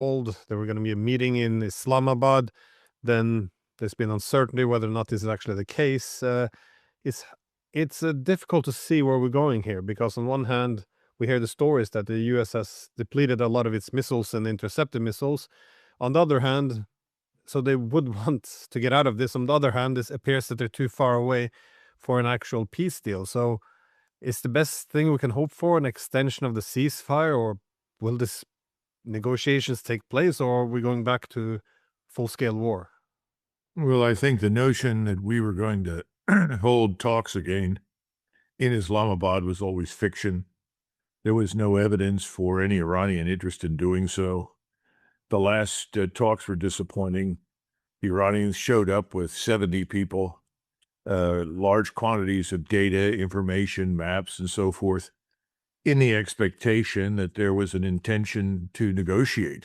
told there were going to be a meeting in Islamabad. Then there's been uncertainty whether or not this is actually the case. It's it's difficult to see where we're going here because on one hand we hear the stories that the U.S. has depleted a lot of its missiles and intercepted missiles. On the other hand, so they would want to get out of this. On the other hand, it appears that they're too far away for an actual peace deal. So is the best thing we can hope for an extension of the ceasefire, or will this negotiations take place, or are we going back to full-scale war? Well, I think the notion that we were going to hold talks again in Islamabad was always fiction. There was no evidence for any Iranian interest in doing so. The last talks were disappointing. The Iranians showed up with 70 people, large quantities of data, information, maps, and so forth, in the expectation that there was an intention to negotiate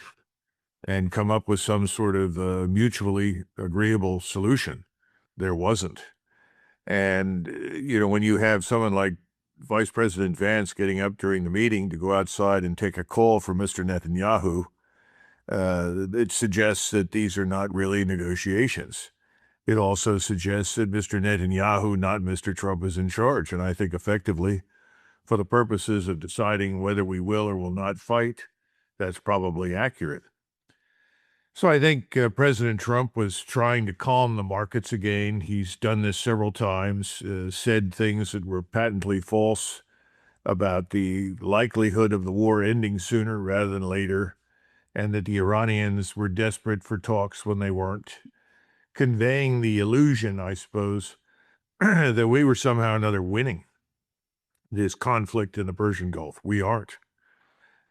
and come up with some sort of mutually agreeable solution. There wasn't. And, when you have someone like Vice President Vance getting up during the meeting to go outside and take a call from Mr. Netanyahu, it suggests that these are not really negotiations. It also suggests that Mr. Netanyahu, not Mr. Trump, is in charge. And I think effectively, for the purposes of deciding whether we will or will not fight, that's probably accurate. So I think President Trump was trying to calm the markets again. He's done this several times, said things that were patently false about the likelihood of the war ending sooner rather than later, and that the Iranians were desperate for talks when they weren't, conveying the illusion, I suppose, that we were somehow or another winning this conflict in the Persian Gulf. We aren't.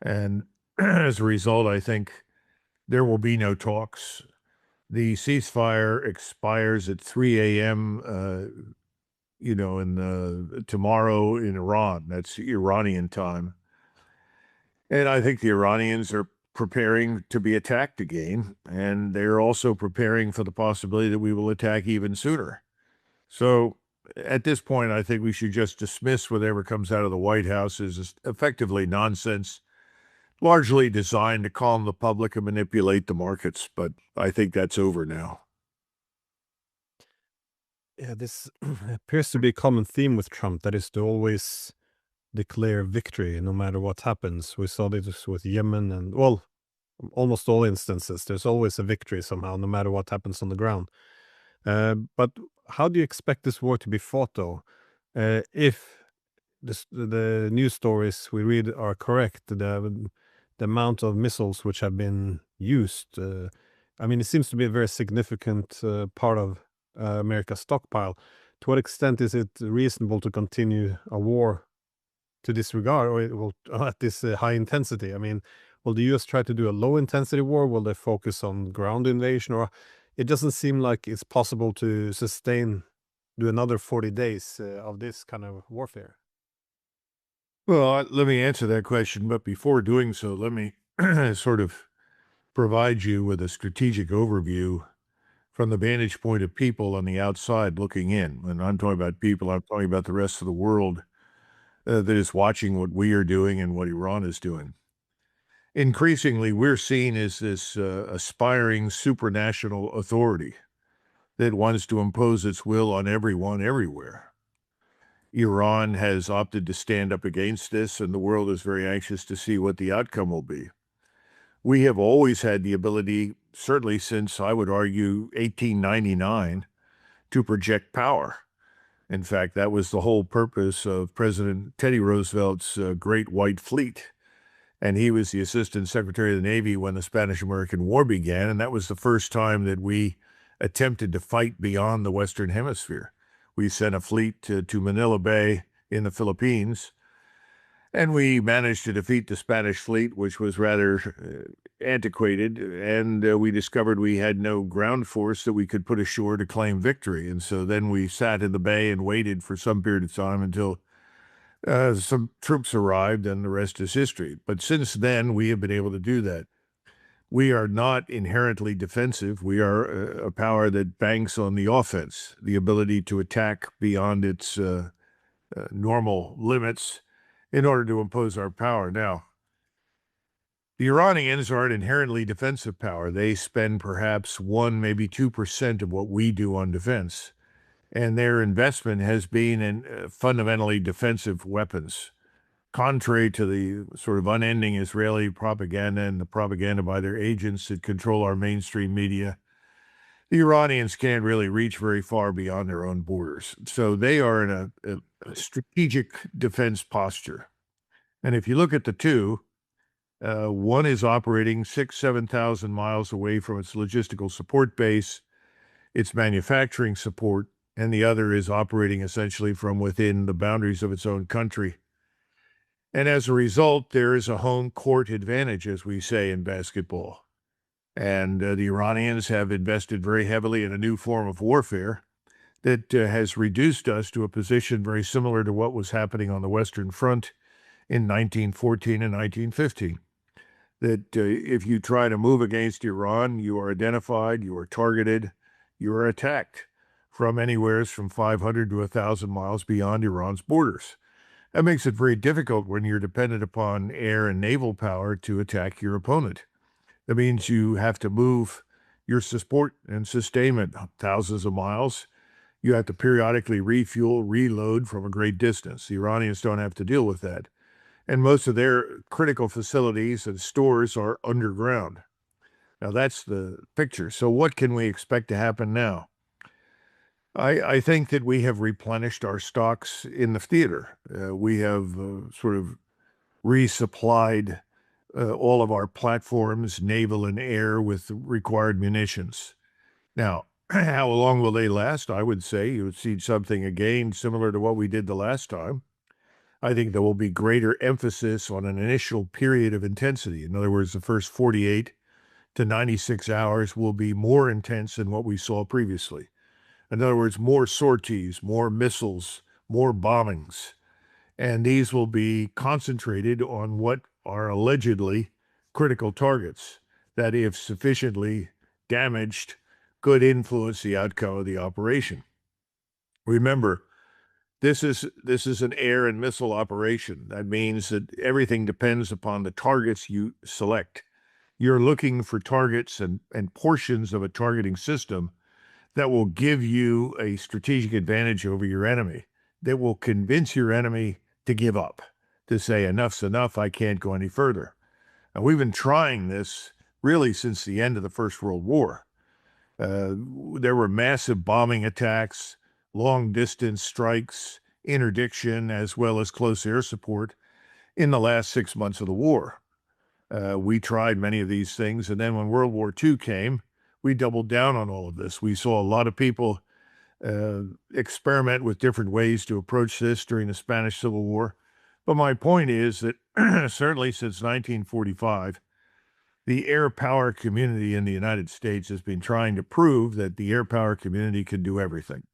And as a result, I think there will be no talks. The ceasefire expires at 3 a.m., tomorrow in Iran. That's Iranian time. And I think the Iranians are preparing to be attacked again, and they're also preparing for the possibility that we will attack even sooner. So at this point, I think we should just dismiss whatever comes out of the White House as effectively nonsense, largely designed to calm the public and manipulate the markets. But I think that's over now. Yeah, this appears to be a common theme with Trump, that is to always declare victory no matter what happens. We saw this with Yemen and, well, almost all instances. There's always a victory somehow, no matter what happens on the ground. But how do you expect this war to be fought, though? If the news stories we read are correct, the amount of missiles which have been used, I mean, it seems to be a very significant part of America's stockpile. To what extent is it reasonable to continue a war to this regard, or it will at this high intensity? I mean, will the U.S. try to do a low intensity war? Will they focus on ground invasion? Or it doesn't seem like it's possible to do another 40 days of this kind of warfare. Well, let me answer that question. But before doing so, let me sort of provide you with a strategic overview from the vantage point of people on the outside looking in. When I'm talking about people, I'm talking about the rest of the world that is watching what we are doing and what Iran is doing. Increasingly, we're seen as this aspiring supranational authority that wants to impose its will on everyone, everywhere. Iran has opted to stand up against this, and the world is very anxious to see what the outcome will be. We have always had the ability, certainly since I would argue 1899, to project power. In fact, that was the whole purpose of President Teddy Roosevelt's Great White Fleet. And he was the Assistant Secretary of the Navy when the Spanish-American War began, and that was the first time that we attempted to fight beyond the Western Hemisphere. We sent a fleet to Manila Bay in the Philippines, and we managed to defeat the Spanish fleet, which was rather antiquated, and we discovered we had no ground force that we could put ashore to claim victory. And so then we sat in the bay and waited for some period of time until some troops arrived, and the rest is history. But since then, we have been able to do that. We are not inherently defensive. We are a power that banks on the offense, the ability to attack beyond its normal limits in order to impose our power. Now, The Iranians are an inherently defensive power. They spend perhaps 1, maybe 2% of what we do on defense. And their investment has been in fundamentally defensive weapons. Contrary to the sort of unending Israeli propaganda and the propaganda by their agents that control our mainstream media, the Iranians can't really reach very far beyond their own borders. So they are in a strategic defense posture. And if you look at the two, one is operating 7,000 miles away from its logistical support base, its manufacturing support, and the other is operating essentially from within the boundaries of its own country. And as a result, there is a home court advantage, as we say in basketball. And the Iranians have invested very heavily in a new form of warfare that has reduced us to a position very similar to what was happening on the Western Front in 1914 and 1915. That if you try to move against Iran, you are identified, you are targeted, you are attacked from anywhere from 500 to 1,000 miles beyond Iran's borders. That makes it very difficult when you're dependent upon air and naval power to attack your opponent. That means you have to move your support and sustainment thousands of miles. You have to periodically refuel, reload from a great distance. The Iranians don't have to deal with that. And most of their critical facilities and stores are underground. Now, that's the picture. So what can we expect to happen now? I think that we have replenished our stocks in the theater. We have sort of resupplied all of our platforms, naval and air, with required munitions. Now, how long will they last? I would say you would see something again similar to what we did the last time. I think there will be greater emphasis on an initial period of intensity. In other words, the first 48 to 96 hours will be more intense than what we saw previously. In other words, more sorties, more missiles, more bombings. And these will be concentrated on what are allegedly critical targets that, if sufficiently damaged, could influence the outcome of the operation. Remember, this is an air and missile operation. That means that everything depends upon the targets you select. You're looking for targets and portions of a targeting system that will give you a strategic advantage over your enemy, that will convince your enemy to give up, to say, enough's enough, I can't go any further. And we've been trying this really since the end of the First World War. There were massive bombing attacks, long-distance strikes, interdiction, as well as close air support in the last 6 months of the war. We tried many of these things, and then when World War II came, we doubled down on all of this. We saw a lot of people experiment with different ways to approach this during the Spanish Civil War. But my point is that certainly since 1945, the air power community in the United States has been trying to prove that the air power community can do everything.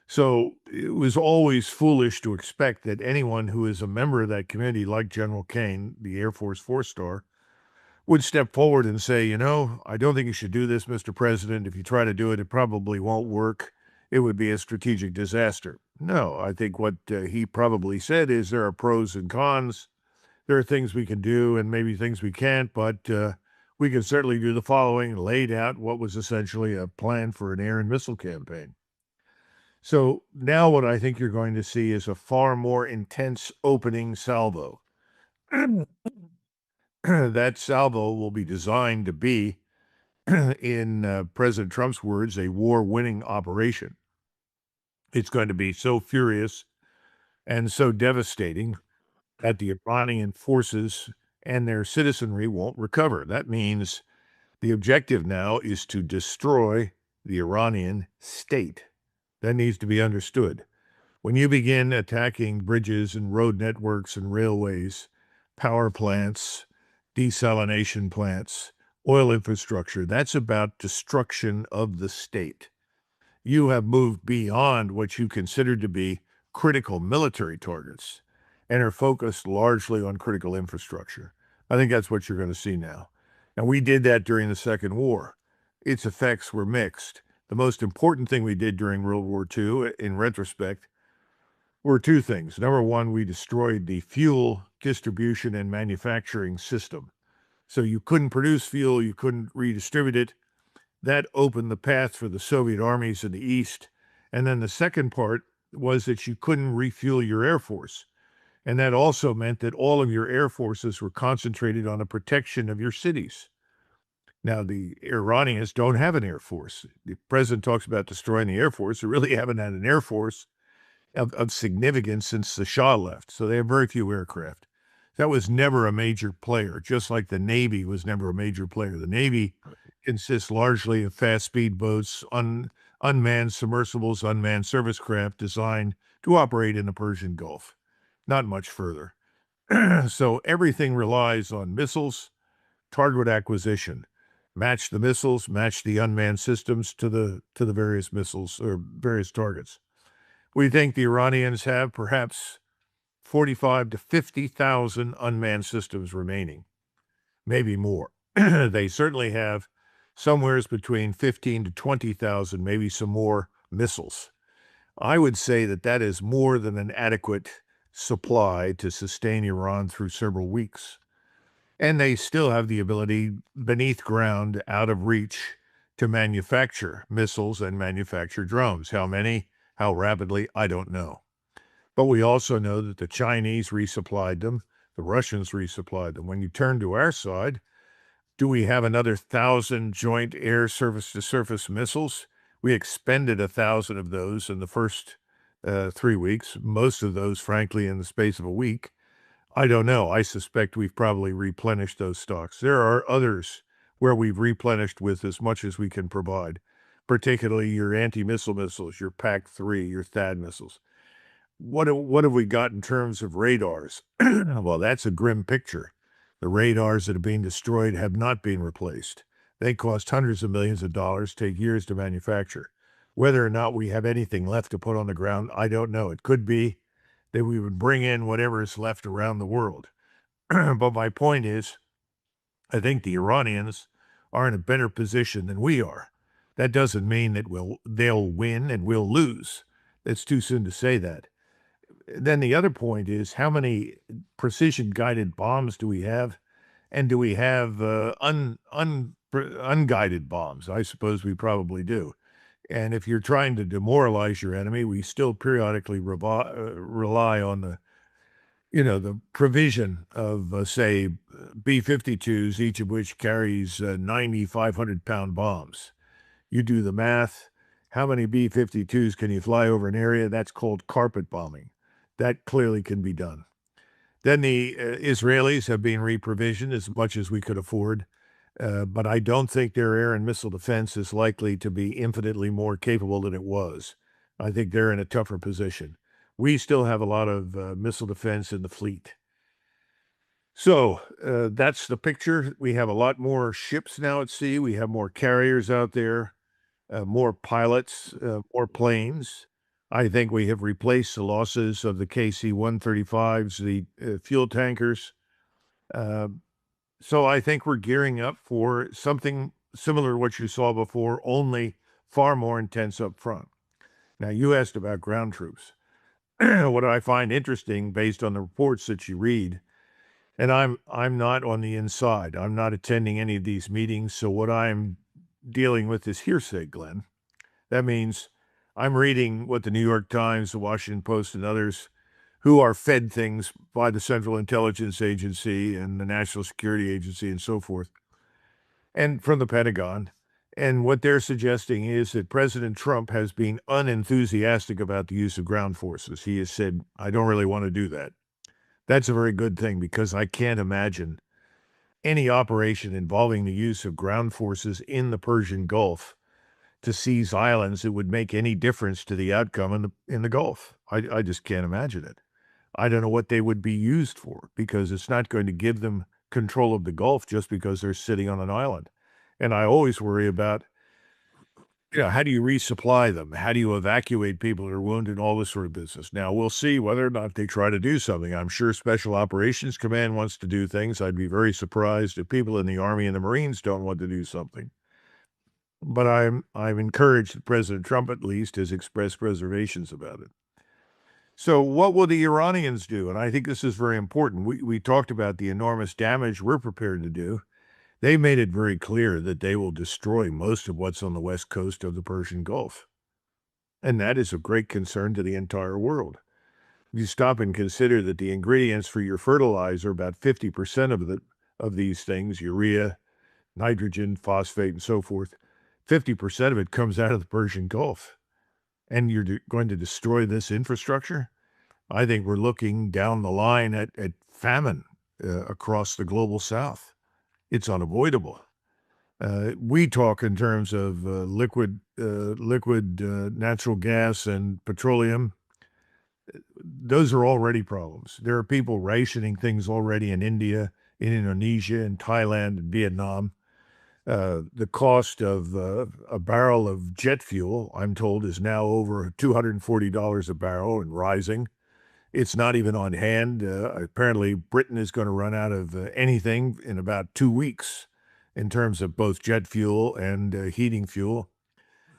So it was always foolish to expect that anyone who is a member of that community, like General Kane, the Air Force 4-star, would step forward and say, I don't think you should do this, Mr. President. If you try to do it, it probably won't work. It would be a strategic disaster. No, I think what he probably said is there are pros and cons. There are things we can do and maybe things we can't, but we can certainly do the following, laid out what was essentially a plan for an air and missile campaign. So now what I think you're going to see is a far more intense opening salvo. That salvo will be designed to be, in President Trump's words, a war-winning operation. It's going to be so furious and so devastating that the Iranian forces and their citizenry won't recover. That means the objective now is to destroy the Iranian state. That needs to be understood. When you begin attacking bridges and road networks and railways, power plants, desalination plants, oil infrastructure, that's about destruction of the state. You have moved beyond what you considered to be critical military targets and are focused largely on critical infrastructure. I think that's what you're going to see now. And we did that during the Second War. Its effects were mixed. The most important thing we did during World War II, in retrospect, were two things. Number one, we destroyed the fuel distribution and manufacturing system. So you couldn't produce fuel, you couldn't redistribute it. That opened the path for the Soviet armies in the East. And then the second part was that you couldn't refuel your Air Force. And that also meant that all of your air forces were concentrated on the protection of your cities. Now, the Iranians don't have an air force. The president talks about destroying the air force. They really haven't had an air force of significance since the Shah left. So they have very few aircraft. That was never a major player, just like the Navy was never a major player. The Navy consists largely of fast speed boats, unmanned submersibles, unmanned service craft designed to operate in the Persian Gulf. Not much further. So everything relies on missiles, target acquisition. Match the missiles, match the unmanned systems to the various missiles or various targets. We think the Iranians have perhaps 45 to 50,000 unmanned systems remaining, maybe more. They certainly have somewhere between 15 to 20,000, maybe some more missiles. I would say that that is more than an adequate supply to sustain Iran through several weeks. And they still have the ability beneath ground, out of reach, to manufacture missiles and manufacture drones. How many, how rapidly, I don't know. But we also know that the Chinese resupplied them, the Russians resupplied them. When you turn to our side, do we have another 1,000 joint air surface-to-surface missiles? We expended 1,000 of those in the first 3 weeks, most of those, frankly, in the space of a week. I don't know. I suspect we've probably replenished those stocks. There are others where we've replenished with as much as we can provide, particularly your anti-missile missiles, your PAC-3, your THAAD missiles. What have we got in terms of radars? Well, that's a grim picture. The radars that are being destroyed have not been replaced. They cost hundreds of millions of dollars, take years to manufacture. Whether or not we have anything left to put on the ground, I don't know. It could be that we would bring in whatever is left around the world. But my point is, I think the Iranians are in a better position than we are. That doesn't mean that they'll win and we'll lose. It's too soon to say that. Then the other point is, how many precision-guided bombs do we have? And do we have unguided bombs? I suppose we probably do. And if you're trying to demoralize your enemy, we still periodically rely on the provision of, say, B-52s, each of which carries 90, 500-pound bombs. You do the math. How many B-52s can you fly over an area? That's called carpet bombing. That clearly can be done. Then the Israelis have been reprovisioned as much as we could afford. But I don't think their air and missile defense is likely to be infinitely more capable than it was. I think they're in a tougher position. We still have a lot of missile defense in the fleet. So that's the picture. We have a lot more ships now at sea. We have more carriers out there, more pilots, more planes. I think we have replaced the losses of the KC-135s, the fuel tankers. So I think we're gearing up for something similar to what you saw before, only far more intense up front. Now, you asked about ground troops. What I find interesting, based on the reports that you read, and I'm not on the inside. I'm not attending any of these meetings, so what I'm dealing with is hearsay, Glenn. That means I'm reading what the New York Times, the Washington Post, and others who are fed things by the Central Intelligence Agency and the National Security Agency and so forth, and from the Pentagon. And what they're suggesting is that President Trump has been unenthusiastic about the use of ground forces. He has said, I don't really want to do that. That's a very good thing, because I can't imagine any operation involving the use of ground forces in the Persian Gulf to seize islands that would make any difference to the outcome in the Gulf. I just can't imagine it. I don't know what they would be used for, because it's not going to give them control of the Gulf just because they're sitting on an island. And I always worry about, how do you resupply them? How do you evacuate people who are wounded? All this sort of business. Now, we'll see whether or not they try to do something. I'm sure Special Operations Command wants to do things. I'd be very surprised if people in the Army and the Marines don't want to do something. But I'm encouraged that President Trump, at least, has expressed reservations about it. So what will the Iranians do? And I think this is very important. We talked about the enormous damage we're prepared to do. they made it very clear that they will destroy most of what's on the west coast of the Persian Gulf. And that is of great concern to the entire world. You stop and consider that the ingredients for your fertilizer, about 50% of these things, urea, nitrogen, phosphate, and so forth, 50% of it comes out of the Persian Gulf. And you're going to destroy this infrastructure? I think we're looking down the line at famine across the global south. It's unavoidable. We talk in terms of liquid natural gas and petroleum. Those are already problems. There are people rationing things already in India, in Indonesia, in Thailand, and Vietnam. The cost of a barrel of jet fuel, I'm told, is now over $240 a barrel and rising. It's not even on hand. Apparently, Britain is going to run out of anything in about 2 weeks in terms of both jet fuel and heating fuel.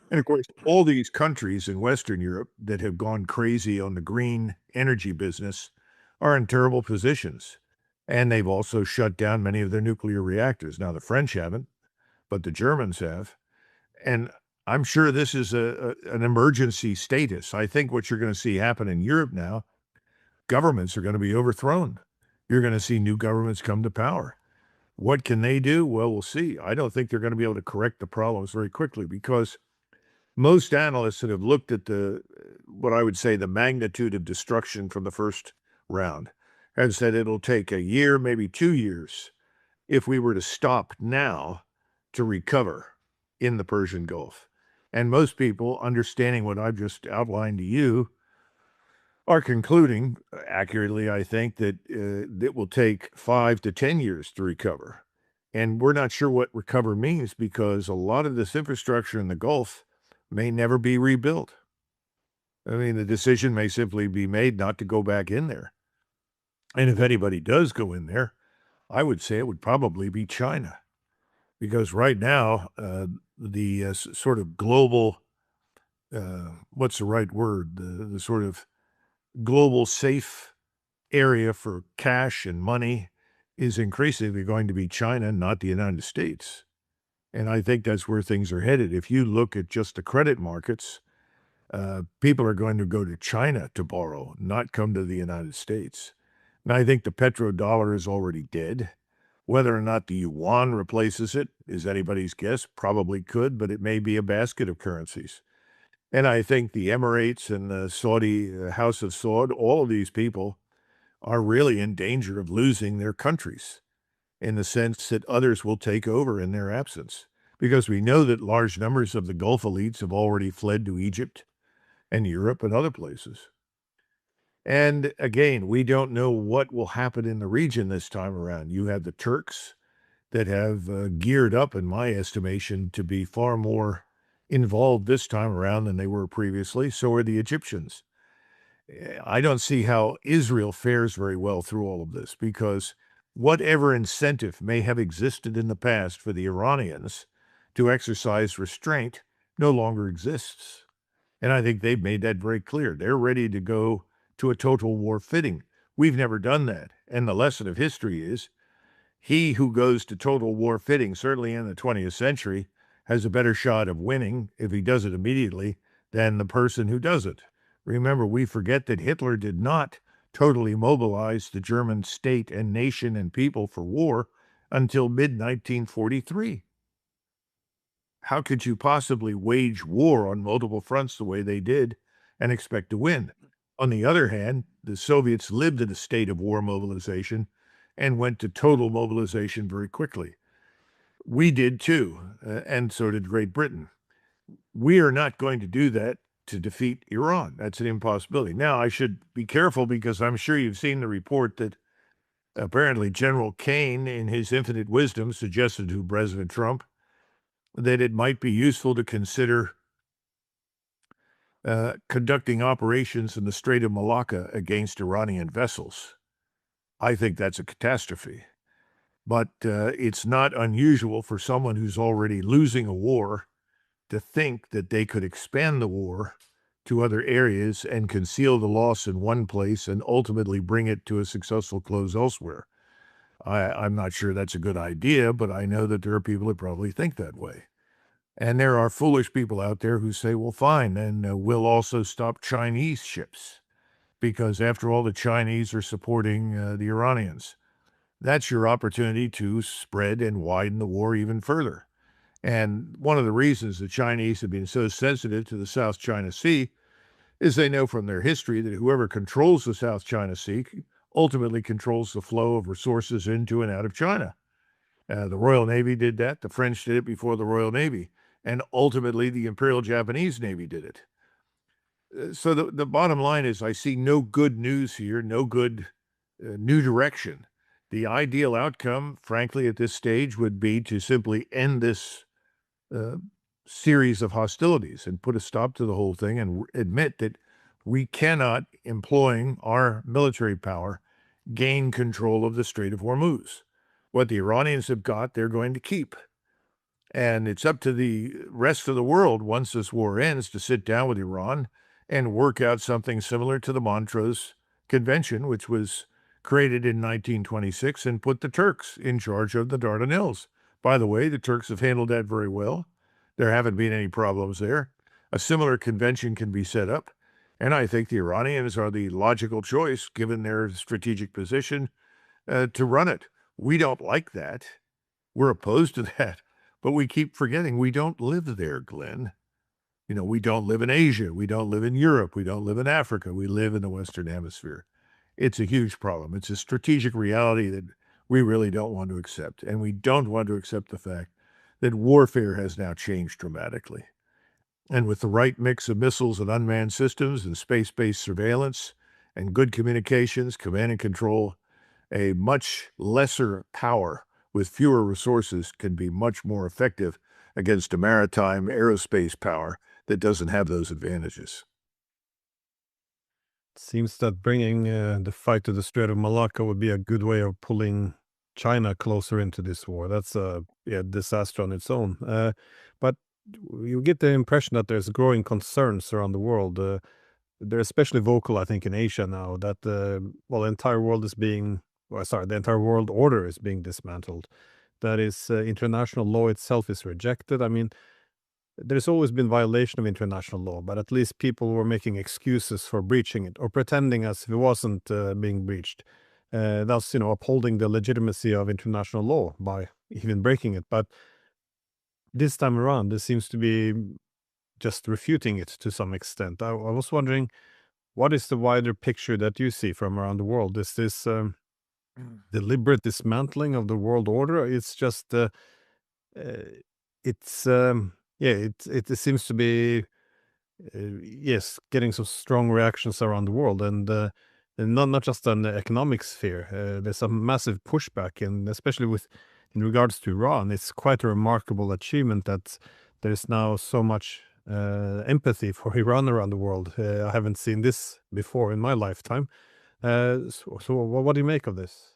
And of course, all these countries in Western Europe that have gone crazy on the green energy business are in terrible positions. And they've also shut down many of their nuclear reactors. Now, the French haven't, but the Germans have. And I'm sure this is an emergency status. I think what you're going to see happen in Europe now, governments are going to be overthrown. You're going to see new governments come to power. What can they do? Well, we'll see. I don't think they're going to be able to correct the problems very quickly because most analysts that have looked at what I would say the magnitude of destruction from the first round have said it'll take a year, maybe 2 years, if we were to stop now to recover in the Persian Gulf. And most people, understanding what I've just outlined to you, are concluding accurately, I think, that it will take 5 to 10 years to recover. And we're not sure what recover means because a lot of this infrastructure in the Gulf may never be rebuilt. I mean, the decision may simply be made not to go back in there. And if anybody does go in there, I would say it would probably be China. Because right now, the sort of global, what's the right word? The sort of global safe area for cash and money is increasingly going to be China, not the United States. And I think that's where things are headed. If you look at just the credit markets, people are going to go to China to borrow, not come to the United States. And I think the petrodollar is already dead. Whether or not the yuan replaces it is anybody's guess. Probably could, but it may be a basket of currencies. And I think the Emirates and the Saudi House of Saud, all of these people are really in danger of losing their countries in the sense that others will take over in their absence. Because we know that large numbers of the Gulf elites have already fled to Egypt and Europe and other places. And again, we don't know what will happen in the region this time around. You have the Turks that have geared up, in my estimation, to be far more involved this time around than they were previously. So are the Egyptians. I don't see how Israel fares very well through all of this because whatever incentive may have existed in the past for the Iranians to exercise restraint no longer exists. And I think they've made that very clear. They're ready to go to a total war fitting. We've never done that. And the lesson of history is he who goes to total war fitting, certainly in the 20th century, has a better shot of winning if he does it immediately than the person who does it. Remember, we forget that Hitler did not totally mobilize the German state and nation and people for war until mid-1943. How could you possibly wage war on multiple fronts the way they did and expect to win? On the other hand, the Soviets lived in a state of war mobilization and went to total mobilization very quickly. We did too, and so did Great Britain. We are not going to do that to defeat Iran. That's an impossibility. Now, I should be careful because I'm sure you've seen the report that apparently General Kane, in his infinite wisdom, suggested to President Trump that it might be useful to consider conducting operations in the Strait of Malacca against Iranian vessels. I think that's a catastrophe. But it's not unusual for someone who's already losing a war to think that they could expand the war to other areas and conceal the loss in one place and ultimately bring it to a successful close elsewhere. I'm not sure that's a good idea, but I know that there are people that probably think that way. And there are foolish people out there who say, well, fine, then we'll also stop Chinese ships because, after all, the Chinese are supporting the Iranians. That's your opportunity to spread and widen the war even further. And one of the reasons the Chinese have been so sensitive to the South China Sea is they know from their history that whoever controls the South China Sea ultimately controls the flow of resources into and out of China. The Royal Navy did that. The French did it before the Royal Navy. And ultimately, the Imperial Japanese Navy did it. So the bottom line is I see no good news here, no good new direction. The ideal outcome, frankly, at this stage would be to simply end this uh, series of hostilities and put a stop to the whole thing and admit that we cannot, employing our military power, gain control of the Strait of Hormuz. What the Iranians have got, they're going to keep. And it's up to the rest of the world, once this war ends, to sit down with Iran and work out something similar to the Montreux Convention, which was created in 1926 and put the Turks in charge of the Dardanelles. By the way, the Turks have handled that very well. There haven't been any problems there. A similar convention can be set up, and I think the Iranians are the logical choice, given their strategic position, to run it. We don't like that. We're opposed to that. But we keep forgetting we don't live there, Glenn. We don't live in Asia. We don't live in Europe. We don't live in Africa. We live in the Western Hemisphere. It's a huge problem. It's a strategic reality that we really don't want to accept. And we don't want to accept the fact that warfare has now changed dramatically. And with the right mix of missiles and unmanned systems and space-based surveillance and good communications, command and control, a much lesser power with fewer resources can be much more effective against a maritime aerospace power that doesn't have those advantages. Seems that bringing the fight to the Strait of Malacca would be a good way of pulling China closer into this war. That's a disaster on its own. But you get the impression that there's growing concerns around the world. They're especially vocal, I think, in Asia now that the entire world is being, well, sorry, the entire world order is being dismantled. That is, international law itself is rejected. I mean, there's always been violation of international law, but at least people were making excuses for breaching it or pretending as if it wasn't being breached. Thus, upholding the legitimacy of international law by even breaking it. But this time around, this seems to be just refuting it to some extent. I was wondering, what is the wider picture that you see from around the world? Is this deliberate dismantling of the world order? It's just, uh, it's, yeah, it seems to be yes, getting some strong reactions around the world, and not just on the economic sphere. There's a massive pushback, and especially in regards to Iran, it's quite a remarkable achievement that there's now so much empathy for Iran around the world. I haven't seen this before in my lifetime. So what do you make of this?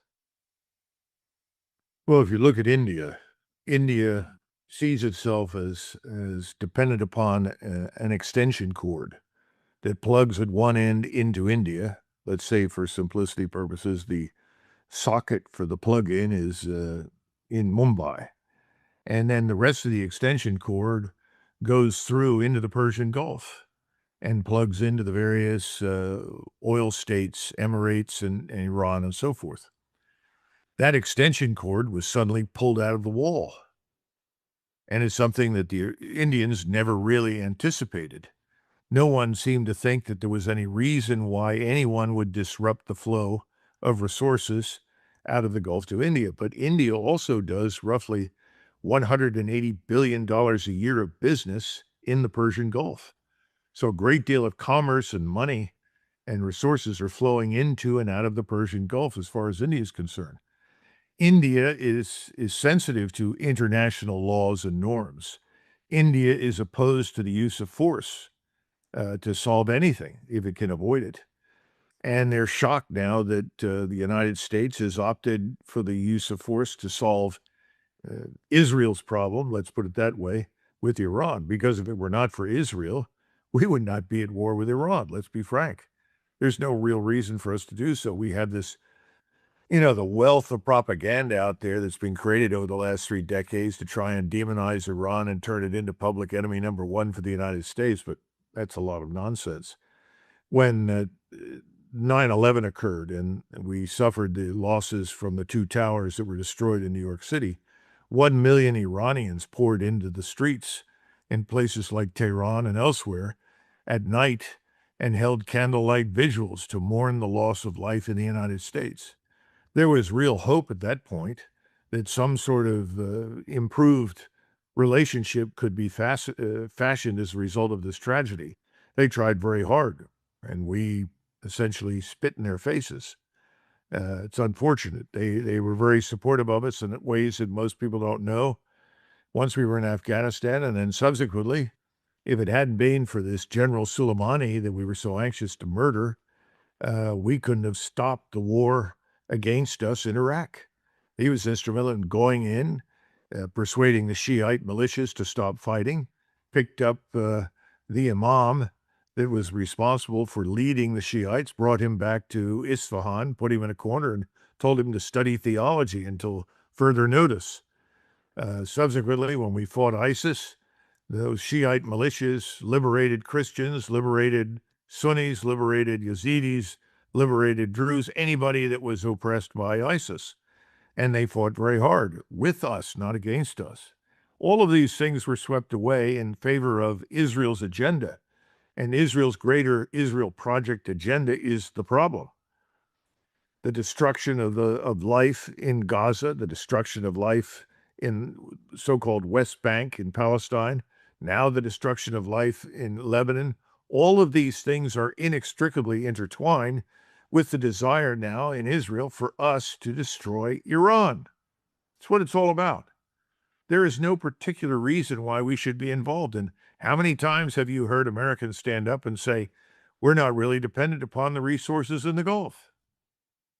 Well, if you look at India, India sees itself as dependent upon an extension cord that plugs at one end into India. Let's say, for simplicity purposes, the socket for the plug-in is in Mumbai. And then the rest of the extension cord goes through into the Persian Gulf and plugs into the various oil states, Emirates, and Iran, and so forth. That extension cord was suddenly pulled out of the wall. And it's something that the Indians never really anticipated. No one seemed to think that there was any reason why anyone would disrupt the flow of resources out of the Gulf to India. But India also does roughly $180 billion a year of business in the Persian Gulf. So a great deal of commerce and money and resources are flowing into and out of the Persian Gulf as far as India is concerned. India is sensitive to international laws and norms. India is opposed to the use of force to solve anything if it can avoid it. And they're shocked now that the United States has opted for the use of force to solve Israel's problem, let's put it that way, with Iran. Because if it were not for Israel, we would not be at war with Iran. Let's be frank. There's no real reason for us to do so. We have this The wealth of propaganda out there that's been created over the last 3 decades to try and demonize Iran and turn it into public enemy number one for the United States, but that's a lot of nonsense. When 9/11 occurred and we suffered the losses from the two towers that were destroyed in New York City, 1 million Iranians poured into the streets in places like Tehran and elsewhere at night and held candlelight vigils to mourn the loss of life in the United States. There was real hope at that point that some sort of improved relationship could be fashioned as a result of this tragedy. They tried very hard, and we essentially spit in their faces. It's unfortunate. They were very supportive of us in ways that most people don't know. Once we were in Afghanistan, and then subsequently, if it hadn't been for this General Soleimani that we were so anxious to murder, we couldn't have stopped the war against us in Iraq. He was instrumental in going in, persuading the Shiite militias to stop fighting, picked up the imam that was responsible for leading the Shiites, brought him back to Isfahan, put him in a corner, and told him to study theology until further notice. Subsequently, when we fought ISIS, those Shiite militias liberated Christians, liberated Sunnis, liberated Yazidis, liberated Druze, anybody that was oppressed by ISIS. And they fought very hard with us, not against us. All of these things were swept away in favor of Israel's agenda. And Israel's greater Israel Project agenda is the problem. The destruction of life in Gaza, the destruction of life in so-called West Bank in Palestine, now the destruction of life in Lebanon. All of these things are inextricably intertwined with the desire now in Israel for us to destroy Iran. That's what it's all about. There is no particular reason why we should be involved. And how many times have you heard Americans stand up and say, we're not really dependent upon the resources in the Gulf?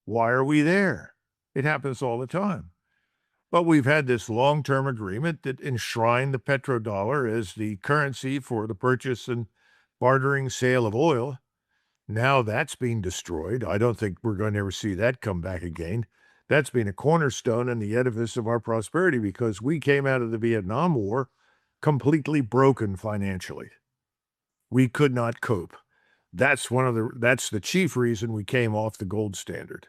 Why are we there? It happens all the time. But we've had this long-term agreement that enshrined the petrodollar as the currency for the purchase and bartering sale of oil. Now that's being destroyed. I don't think we're going to ever see that come back again. That's been a cornerstone in the edifice of our prosperity because we came out of the Vietnam War completely broken financially. We could not cope. That's the chief reason we came off the gold standard.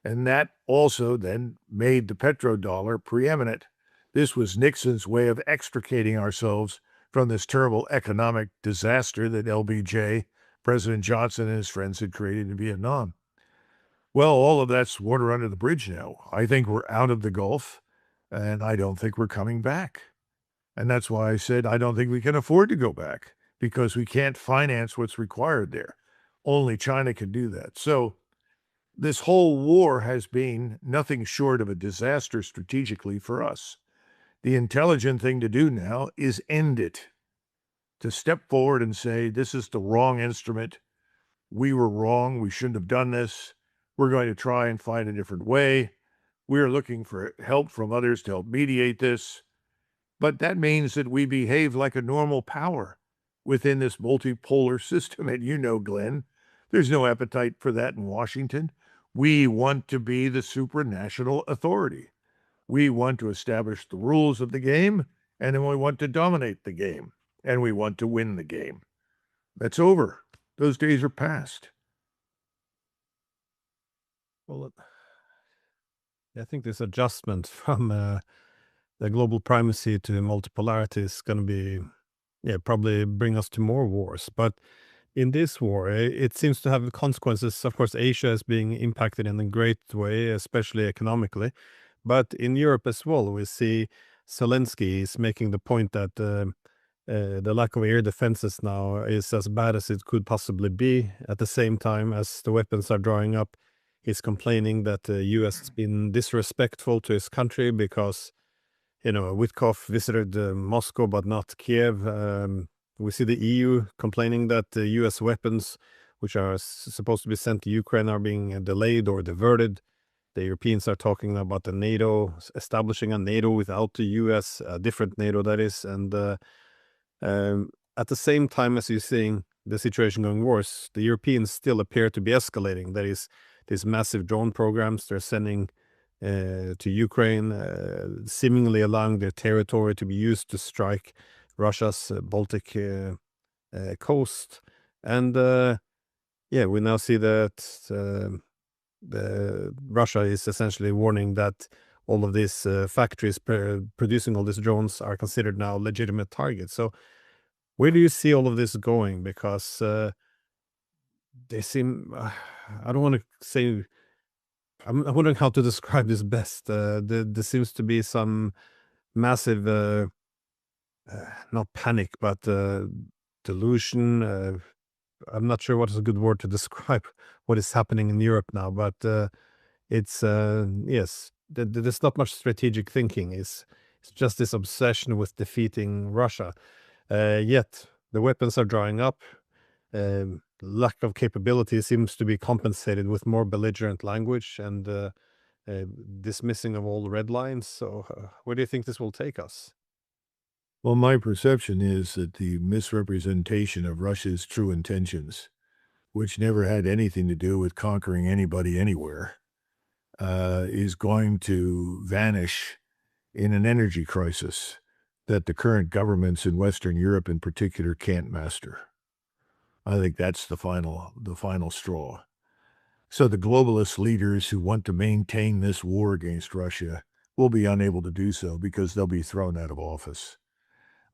And that also then made the petrodollar preeminent. This was Nixon's way of extricating ourselves from this terrible economic disaster that LBJ, President Johnson, and his friends had created in Vietnam. Well, all of that's water under the bridge now. I think we're out of the Gulf, and I don't think we're coming back. And that's why I said I don't think we can afford to go back, because we can't finance what's required there. Only China can do that. So this whole war has been nothing short of a disaster strategically for us. The intelligent thing to do now is end it, to step forward and say, this is the wrong instrument. We were wrong. We shouldn't have done this. We're going to try and find a different way. We're looking for help from others to help mediate this. But that means that we behave like a normal power within this multipolar system. And you know, Glenn, there's no appetite for that in Washington. We want to be the supranational authority. We want to establish the rules of the game, and then we want to dominate the game, and we want to win the game. That's over. Those days are past. Well, I think this adjustment from the global primacy to multipolarity is going to be, probably bring us to more wars. But in this war, it seems to have consequences. Of course, Asia is being impacted in a great way, especially economically. But in Europe as well, we see Zelensky is making the point that the lack of air defenses now is as bad as it could possibly be. At the same time as the weapons are drawing up, he's complaining that the U.S. has been disrespectful to his country because, Witkoff visited Moscow but not Kiev. We see the EU complaining that the U.S. weapons, which are supposed to be sent to Ukraine, are being delayed or diverted. The Europeans are talking about the NATO, establishing a NATO without the U.S., a different NATO that is. And at the same time as you're seeing the situation going worse, the Europeans still appear to be escalating. That is, these massive drone programs they're sending to Ukraine, seemingly allowing their territory to be used to strike Russia's Baltic coast. And yeah, we now see that Russia is essentially warning that all of these factories producing all these drones are considered now legitimate targets. So where do you see all of this going? Because they seem, I don't want to say, I'm wondering how to describe this best. There seems to be some massive, not panic, but delusion. I'm not sure what is a good word to describe what is happening in Europe now, but it's yes, there's not much strategic thinking. It's just this obsession with defeating Russia. Yet the weapons are drying up. Lack of capability seems to be compensated with more belligerent language and dismissing of all red lines. So, where do you think this will take us? Well, my perception is that the misrepresentation of Russia's true intentions, which never had anything to do with conquering anybody anywhere, is going to vanish in an energy crisis that the current governments in Western Europe in particular can't master. I think that's the final straw. So the globalist leaders who want to maintain this war against Russia will be unable to do so because they'll be thrown out of office.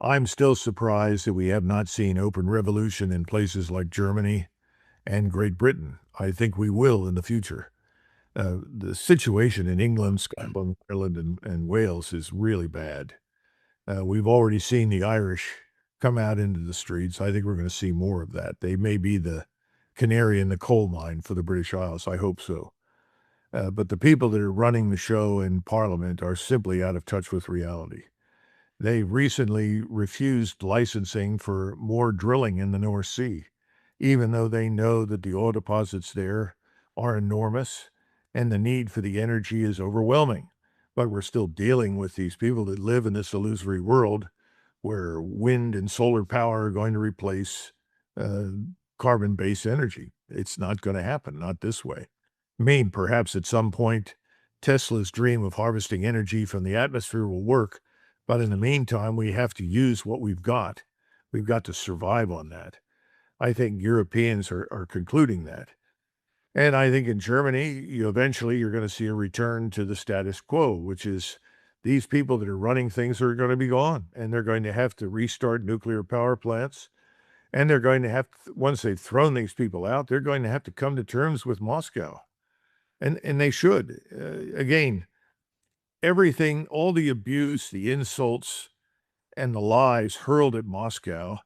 I'm still surprised that we have not seen open revolution in places like Germany and Great Britain. I think we will in the future. The situation in England, Scotland, Ireland, and Wales is really bad. We've already seen the Irish come out into the streets. I think we're going to see more of that. They may be the canary in the coal mine for the British Isles. I hope so. But the people that are running the show in Parliament are simply out of touch with reality. They recently refused licensing for more drilling in the North Sea, even though they know that the oil deposits there are enormous and the need for the energy is overwhelming. But we're still dealing with these people that live in this illusory world where wind and solar power are going to replace uh, carbon-based energy. It's not going to happen, not this way. I mean, perhaps at some point, Tesla's dream of harvesting energy from the atmosphere will work, but in the meantime, we have to use what we've got. We've got to survive on that. I think Europeans are concluding that. And I think in Germany, you're going to see a return to the status quo, which is these people that are running things are going to be gone, and they're going to have to restart nuclear power plants. And they're going to have, once they've thrown these people out, they're going to have to come to terms with Moscow. And they should. Again, everything, all the abuse, the insults, and the lies hurled at Moscow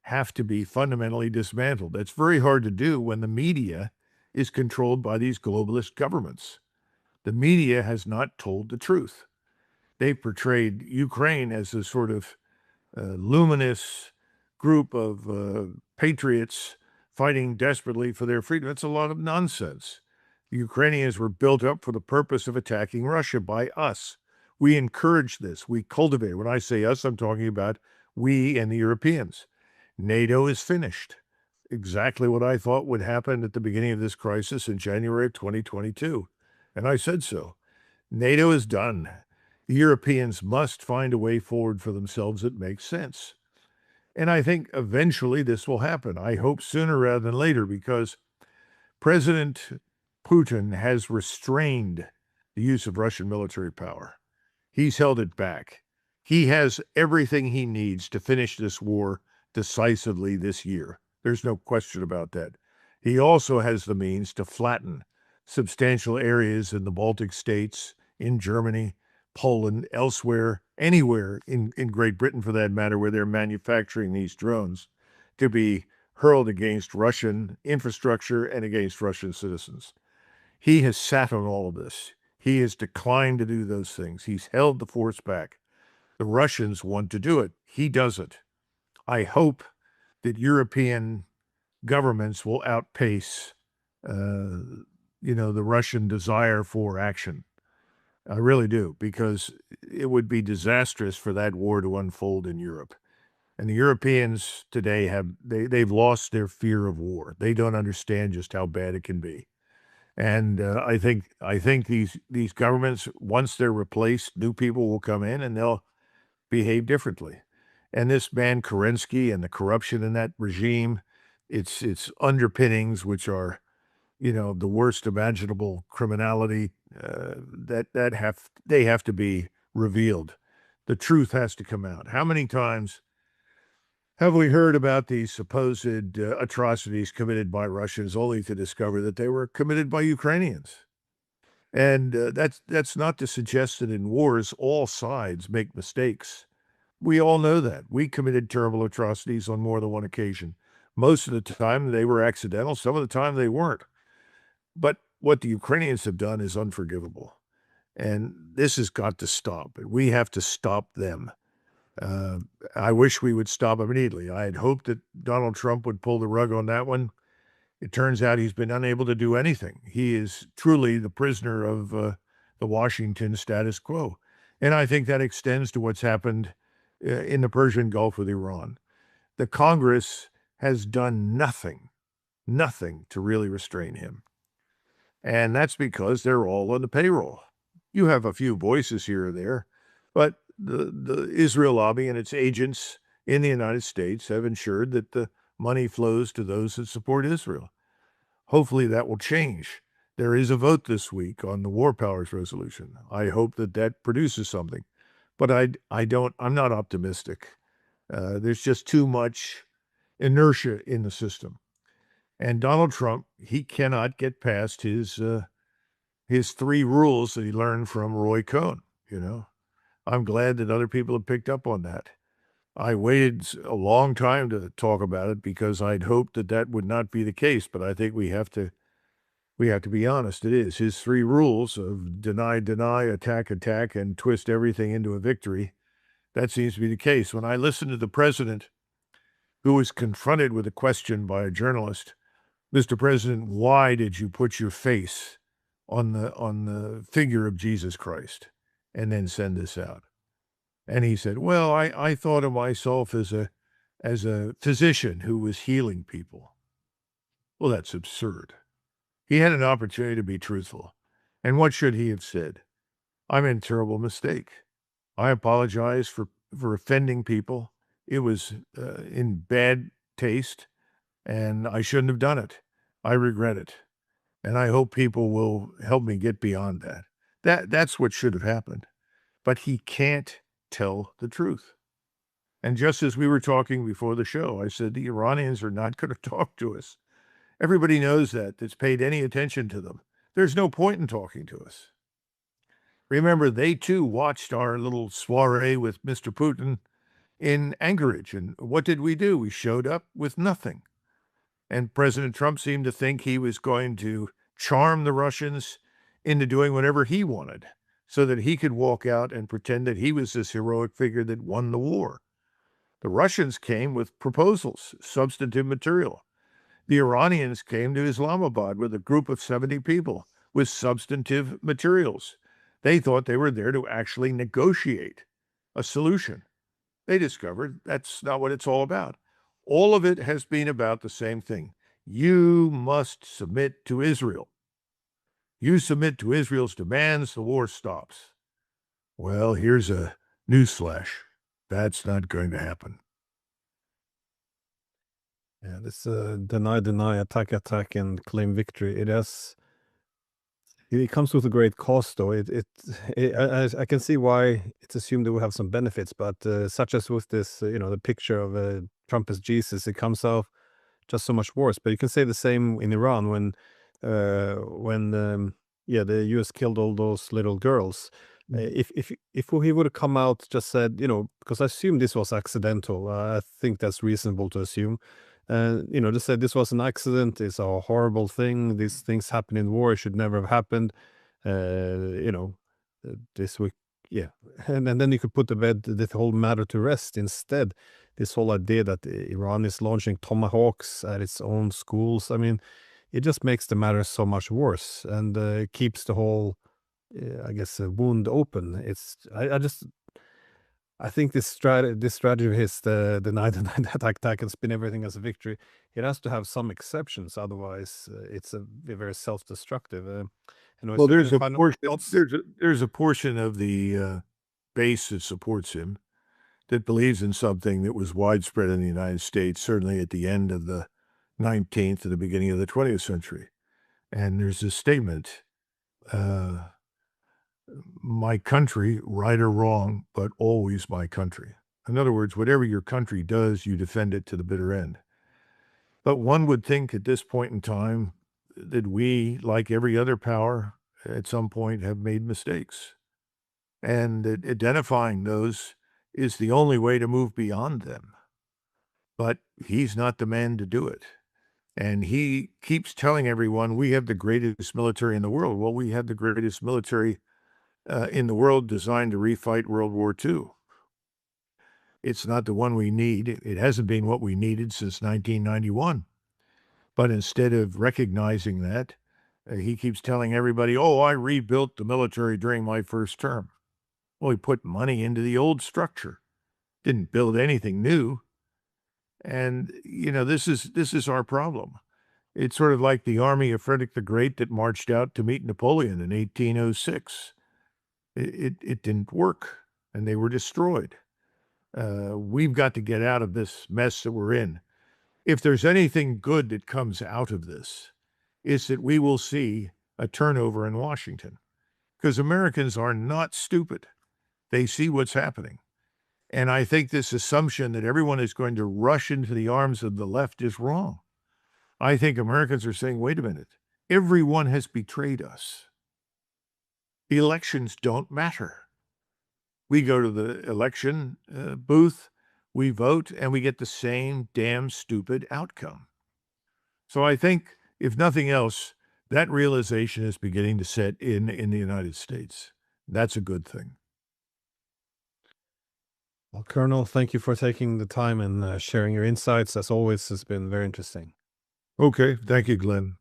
have to be fundamentally dismantled. That's very hard to do when the media is controlled by these globalist governments. The media has not told the truth. They've portrayed Ukraine as a sort of luminous group of patriots fighting desperately for their freedom. It's a lot of nonsense. The Ukrainians were built up for the purpose of attacking Russia by us. We encourage this. We cultivate. When I say us, I'm talking about we and the Europeans. NATO is finished. Exactly what I thought would happen at the beginning of this crisis in January of 2022. And I said so. NATO is done. The Europeans must find a way forward for themselves that makes sense. And I think eventually this will happen. I hope sooner rather than later, because President Putin has restrained the use of Russian military power. He's held it back. He has everything he needs to finish this war decisively this year. There's no question about that. He also has the means to flatten substantial areas in the Baltic states, in Germany, Poland, elsewhere, anywhere in Great Britain for that matter, where they're manufacturing these drones to be hurled against Russian infrastructure and against Russian citizens. He has sat on all of this. He has declined to do those things. He's held the force back. The Russians want to do it. He doesn't. I hope that European governments will outpace, the Russian desire for action. I really do, because it would be disastrous for that war to unfold in Europe. And the Europeans today they've lost their fear of war. They don't understand just how bad it can be. And I think these governments, once they're replaced, new people will come in and they'll behave differently. And this man Kerensky and the corruption in that regime, its underpinnings, which are the worst imaginable criminality, they have to be revealed. The truth has to come out. How many times have we heard about these supposed atrocities committed by Russians, only to discover that they were committed by Ukrainians? And that's not to suggest that in wars all sides make mistakes. We all know that. We committed terrible atrocities on more than one occasion. Most of the time they were accidental. Some of the time they weren't. But what the Ukrainians have done is unforgivable. And this has got to stop. We have to stop them. Uh, I wish we would stop immediately. I had hoped that Donald Trump would pull the rug on that one. It turns out he's been unable to do anything. He is truly the prisoner of the Washington status quo. And I think that extends to what's happened in the Persian Gulf with Iran. The Congress has done nothing to really restrain him. And that's because they're all on the payroll. You have a few voices here or there, but the Israel lobby and its agents in the United States have ensured that the money flows to those that support Israel. Hopefully that will change. There is a vote this week on the War Powers Resolution. I hope that produces something, but I'm not optimistic. There's just too much inertia in the system. And Donald Trump, he cannot get past his 3 rules that he learned from Roy Cohn. I'm glad that other people have picked up on that. I waited a long time to talk about it because I'd hoped that would not be the case, but I think we have to be honest. It is his 3 rules of deny, attack, and twist everything into a victory. That seems to be the case. When I listened to the president, who was confronted with a question by a journalist, Mr. President, why did you put your face on the figure of Jesus Christ and then send this out? And he said, well, I thought of myself as a physician who was healing people. Well, that's absurd. He had an opportunity to be truthful. And what should he have said? I made a terrible mistake. I apologize for offending people. It was in bad taste, and I shouldn't have done it. I regret it. And I hope people will help me get beyond that. That's what should have happened. But he can't tell the truth. And just as we were talking before the show, I said the Iranians are not going to talk to us. Everybody knows that's paid any attention to them. There's no point in talking to us. Remember, they too watched our little soiree with Mr. Putin in Anchorage. And what did we do? We showed up with nothing. And President Trump seemed to think he was going to charm the Russians into doing whatever he wanted so that he could walk out and pretend that he was this heroic figure that won the war. The Russians came with proposals, substantive material. The Iranians came to Islamabad with a group of 70 people with substantive materials. They thought they were there to actually negotiate a solution. They discovered that's not what it's all about. All of it has been about the same thing. You must submit to Israel. You submit to Israel's demands, the war stops. Well, here's a newsflash. That's not going to happen. Yeah, this deny, attack, and claim victory. It comes with a great cost, though. I can see why it's assumed it will have some benefits, but such as with this, the picture of Trump as Jesus, it comes out just so much worse. But you can say the same in Iran when yeah, the U.S. killed all those little girls. If he would have come out just said, because I assume this was accidental, I think that's reasonable to assume. Just said this was an accident. It's a horrible thing. These things happen in war. It should never have happened. This week, yeah, and then you could put the whole matter to rest instead. This whole idea that Iran is launching tomahawks at its own schools. I mean, it just makes the matter so much worse and keeps the whole, I guess, wound open. I just I think this strategy of his, the deny, deny, attack, and spin everything as a victory, it has to have some exceptions. Otherwise, it's a very self-destructive. Anyways, Well, there's any a final portion thoughts? there's a portion of the base that supports him that believes in something that was widespread in the United States, certainly at the end of the 19th and the beginning of the 20th century. And there's this statement, uh, "My country, right or wrong, but always my country." In other words, whatever your country does, you defend it to the bitter end. But one would think at this point in time that we, like every other power, at some point have made mistakes, and that identifying those is the only way to move beyond them. But he's not the man to do it. And he keeps telling everyone, we have the greatest military in the world. Well, we have the greatest military in the world designed to refight World War II. It's not the one we need. It hasn't been what we needed since 1991. But instead of recognizing that, he keeps telling everybody, oh, I rebuilt the military during my first term. Well, he put money into the old structure, didn't build anything new. And, you know, this is our problem. It's sort of like the army of Frederick the Great that marched out to meet Napoleon in 1806. It didn't work, and they were destroyed. We've got to get out of this mess that we're in. If there's anything good that comes out of this, it's that we will see a turnover in Washington, because Americans are not stupid. They see what's happening. And I think this assumption that everyone is going to rush into the arms of the left is wrong. I think Americans are saying, wait a minute, everyone has betrayed us. Elections don't matter. We go to the election booth, we vote, and we get the same damn stupid outcome. So I think, if nothing else, that realization is beginning to set in the United States. That's a good thing. Well, Colonel, thank you for taking the time and sharing your insights. As always, it's been very interesting. Okay. Thank you, Glenn.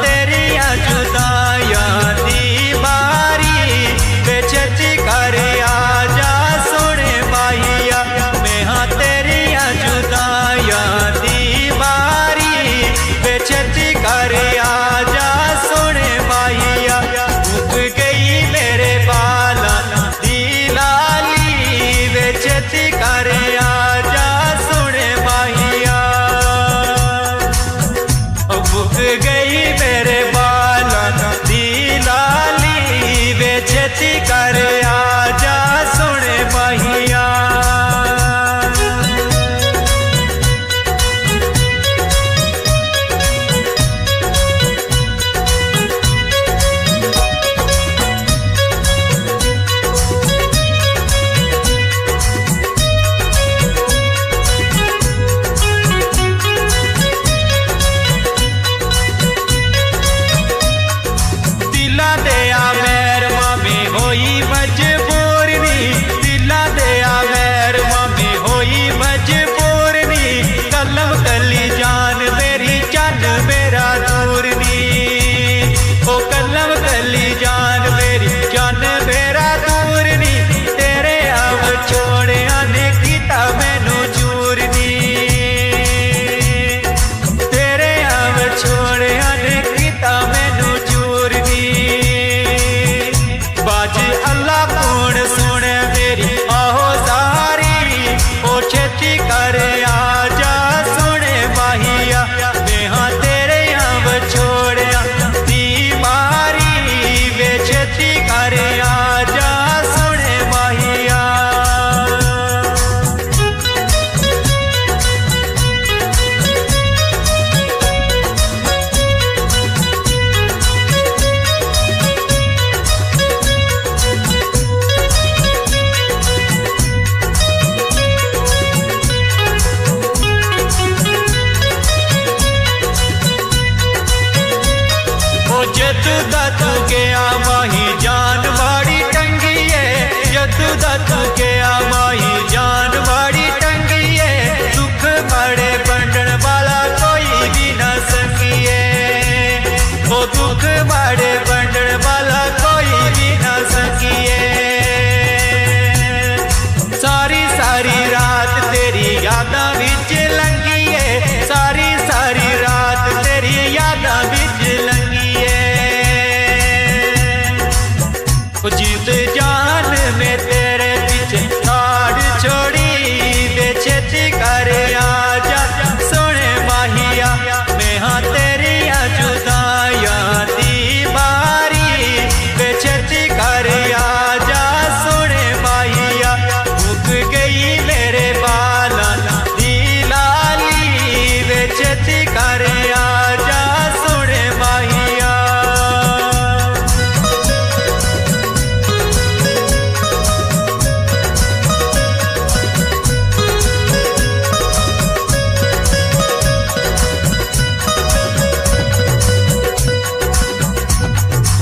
तेरिया जुदाइयां दी बारी सारी सारी रात तेरी यादां विच लंघी है, सारी सारी रात तेरी यादां विच लंघी है। ओ जीत जान में तेरे पीछे ठाड़ छोड़ी वे छेती कर आजा सोने माहिया, मैं हाँ तेरिया जुदाइयां दी बारी वे छेती कर आजा सोने माहिया। मुक गई मेरे बाला दी लाली वे छेती कर आजा सोने माहिया।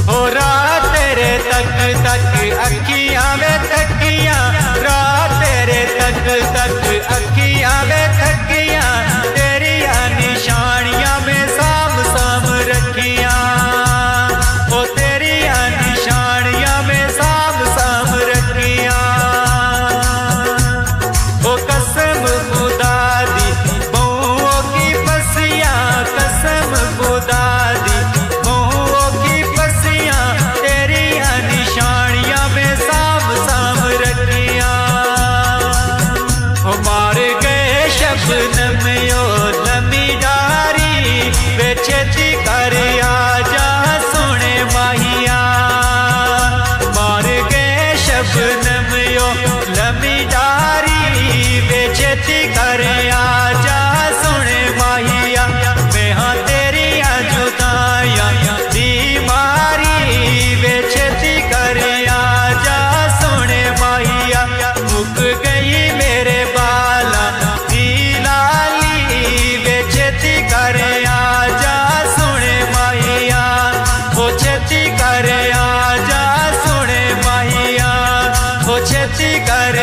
हो रात तेरे तक तक अखियां वे थकियां, रात तेरे तक तक अखियां वे थकियां, तेरिया निशानियां में साम साम रखियां, ओ तेरिया निशानियां में साम साम रखियां। ओ कसम खुदा दी बहुओं की पसियां, कसम खुदा दी बहुओं की पसियां, तेरिया निशानियां में साम साम रखियां। ओ मार गए शबनम यो लमी डारी वे छेती कर आजा सोने माहिया। मार गए शबनम यो लमी डारी वे छेती कर आजा सोने माहिया, मैं हाँ तेरिया जुदाइयां दी मारी वे छेती कर आजा सोने माहिया। मुक गई मेरे बाला दी लाली वे छेती कर आजा सोने माहिया, ओ छेती कर आजा सोने माहिया, ओ छेती कर